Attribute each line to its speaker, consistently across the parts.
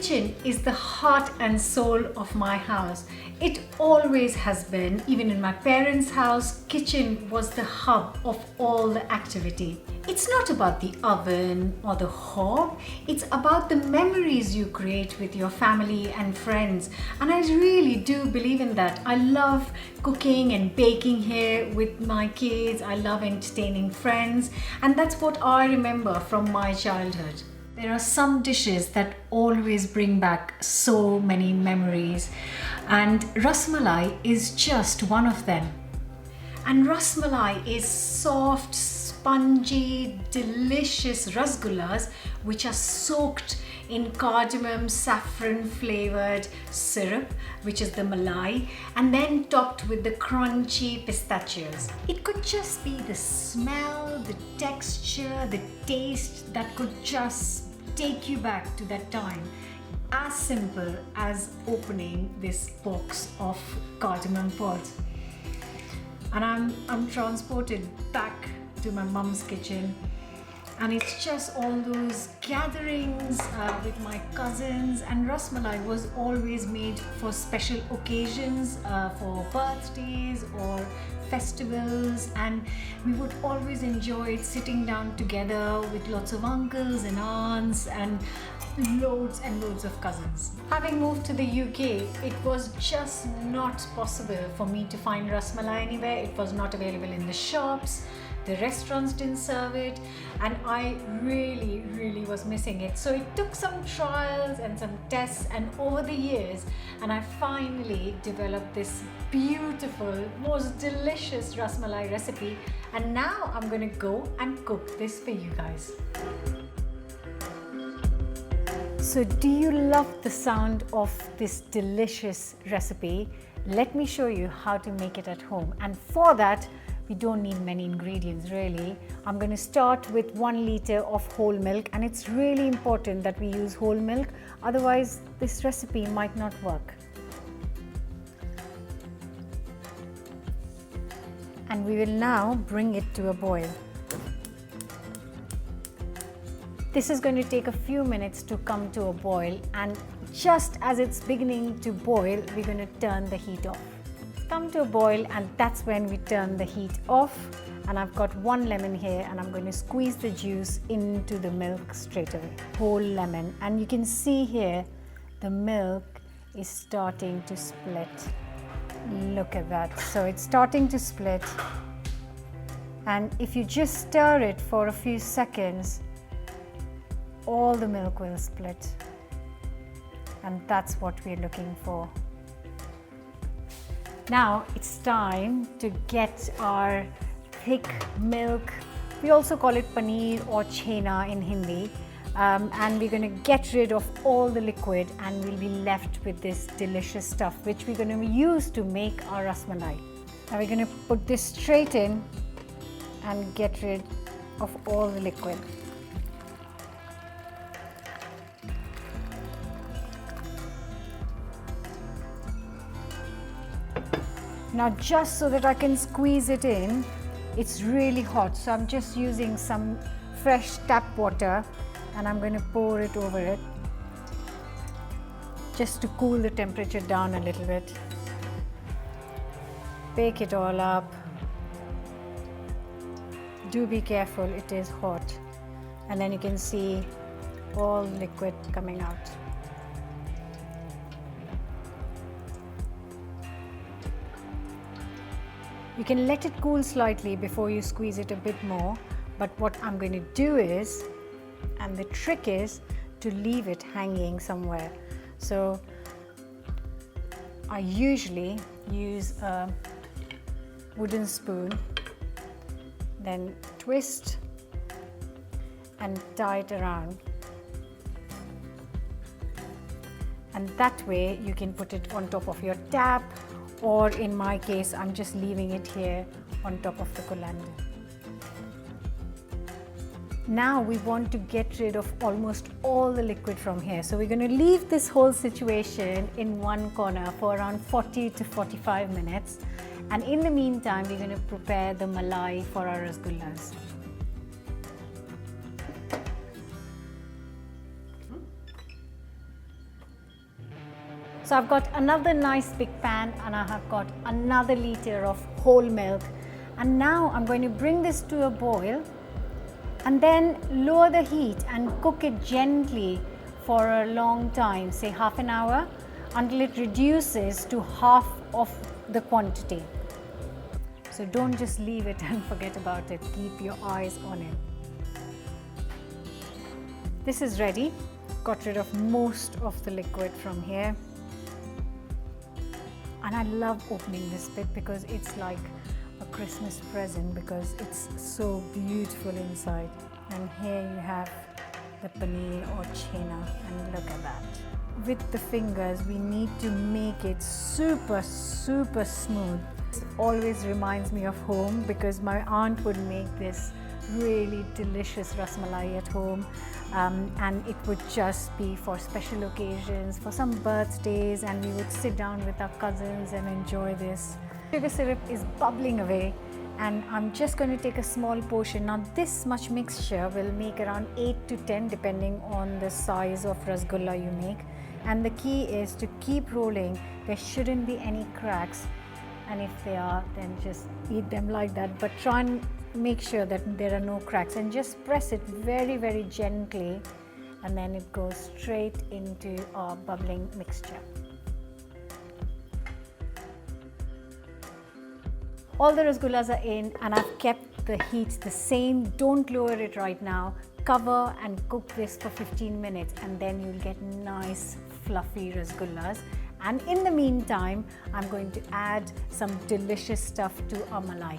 Speaker 1: kitchen is the heart and soul of my house. It always has been. Even in my parents' house, kitchen was the hub of all the activity. It's not about the oven or the hob, it's about the memories you create with your family and friends. And I really do believe in that. I love cooking and baking here with my kids. I love entertaining friends, and that's what I remember from my childhood. There are some dishes that always bring back so many memories, and ras malai is just one of them. And ras malai is soft, spongy, delicious rasgullas which are soaked in cardamom, saffron flavored syrup, which is the malai, and then topped with the crunchy pistachios. It could just be the smell, the texture, the taste that could just take you back to that time. As simple as opening this box of cardamom pods. And I'm transported back to my mum's kitchen, and it's just all those gatherings with my cousins. And ras malai was always made for special occasions, for birthdays or festivals, and we would always enjoy it sitting down together with lots of uncles and aunts and loads and loads of cousins. Having moved to the UK, it was just not possible for me to find ras malai anywhere. It was not available in the shops, the restaurants didn't serve it, and I really was missing it. So it took some trials and some tests, and over the years, and I finally developed this beautiful, most delicious ras malai recipe, and now I'm gonna go and cook this for you guys. So do you love the sound of this delicious recipe? Let me show you how to make it at home. And for that, we don't need many ingredients really. I'm going to start with 1 liter of whole milk, and it's really important that we use whole milk, otherwise this recipe might not work. And we will now bring it to a boil. This is going to take a few minutes to come to a boil, and just as it's beginning to boil, we're going to turn the heat off. It's come to a boil, and that's when we turn the heat off. And I've got 1 lemon here, and I'm going to squeeze the juice into the milk straight away. Whole lemon, and you can see here the milk is starting to split. Look at that. So it's starting to split, and if you just stir it for a few seconds, all the milk will split, and that's what we're looking for. Now it's time to get our thick milk. We also call it paneer or chhena in Hindi, and we're going to get rid of all the liquid, and we'll be left with this delicious stuff which we're going to use to make our ras malai. Now we're going to put this straight in and get rid of all the liquid. Now just so that I can squeeze it in, it's really hot, so I'm just using some fresh tap water, and I'm going to pour it over it just to cool the temperature down a little bit. Bake it all up. Do be careful, it is hot. And then you can see all liquid coming out. You can let it cool slightly before you squeeze it a bit more, but what I'm going to do is, and the trick is to leave it hanging somewhere. So I usually use a wooden spoon, then twist and tie it around. And that way you can put it on top of your tap, or in my case, I'm just leaving it here on top of the colander. Now we want to get rid of almost all the liquid from here. So we're going to leave this whole situation in one corner for around 40 to 45 minutes. And in the meantime, we're going to prepare the malai for our rasgullas. So I've got another nice big pan and I have got another liter of whole milk. And now I'm going to bring this to a boil and then lower the heat and cook it gently for a long time, say half an hour, until it reduces to half of the quantity. So don't just leave it and forget about it. Keep your eyes on it. This is ready. Got rid of most of the liquid from here. And I love opening this bit because it's like a Christmas present because it's so beautiful inside. And here you have the paneer or chena, and look at that. With the fingers, we need to make it super smooth. It always reminds me of home because my aunt would make this really delicious rasmalai at home, and it would just be for special occasions, for some birthdays, and we would sit down with our cousins and enjoy this. Sugar syrup is bubbling away and I'm just going to take a small portion. Now this much mixture will make around 8 to 10 depending on the size of rasgulla you make, and the key is to keep rolling. There shouldn't be any cracks, and if they are, then just eat them like that, but try and make sure that there are no cracks and just press it very gently, and then it goes straight into our bubbling mixture. All the rasgullas are in and I've kept the heat the same. Don't lower it right now. Cover and cook this for 15 minutes and then you'll get nice fluffy rasgullas. And in the meantime, I'm going to add some delicious stuff to our malai.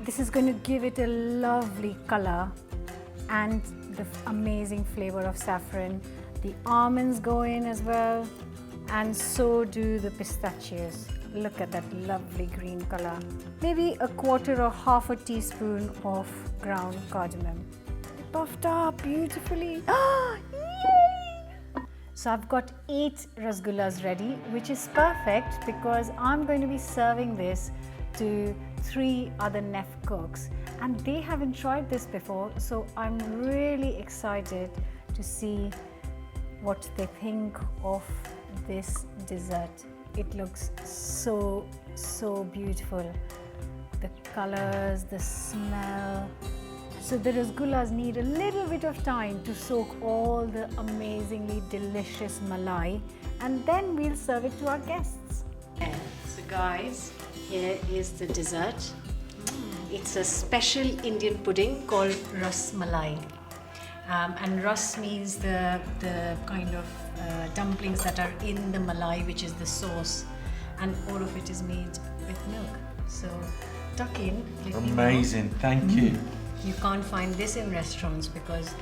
Speaker 1: This is going to give it a lovely color and the amazing flavor of saffron. The almonds go in as well, and so do the pistachios. Look at that lovely green color. Maybe a quarter or half a teaspoon of ground cardamom. Puffed up beautifully. Yay! So I've got 8 rasgullas ready, which is perfect because I'm going to be serving this to 3 other NEFF cooks and they haven't tried this before, so I'm really excited to see what they think of this dessert. It looks so beautiful. The colors, the smell. So the rasgullas need a little bit of time to soak all the amazingly delicious malai, and then we'll serve it to our guests. So guys, here is the dessert. It's a special Indian pudding called ras malai. And ras means the kind of dumplings that are in the malai, which is the sauce, and all of it is made with milk. So tuck in.
Speaker 2: Amazing, thank you.
Speaker 1: You can't find this in restaurants because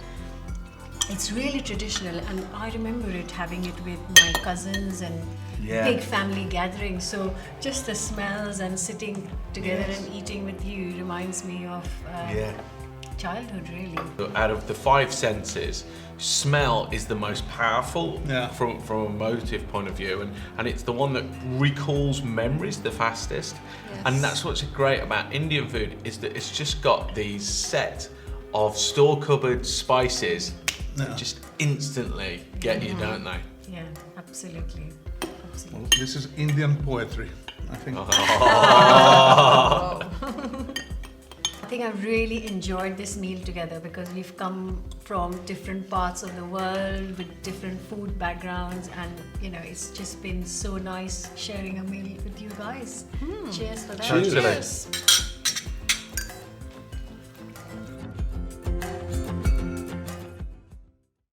Speaker 1: it's really traditional, and I remember having it with my cousins and big family gatherings. So just the smells and sitting together and eating with you reminds me of childhood, really.
Speaker 2: Out of the 5 senses, smell is the most powerful from a motive point of view, and it's the one that recalls memories the fastest. And that's what's great about Indian food, is that it's just got these set of store cupboard spices that just instantly get you, don't they?
Speaker 1: Yeah, absolutely.
Speaker 3: Well, this is Indian poetry, I think.
Speaker 1: I think I've really enjoyed this meal together because we've come from different parts of the world with different food backgrounds, and it's just been so nice sharing a meal with you guys. Cheers for that.
Speaker 2: Cheers.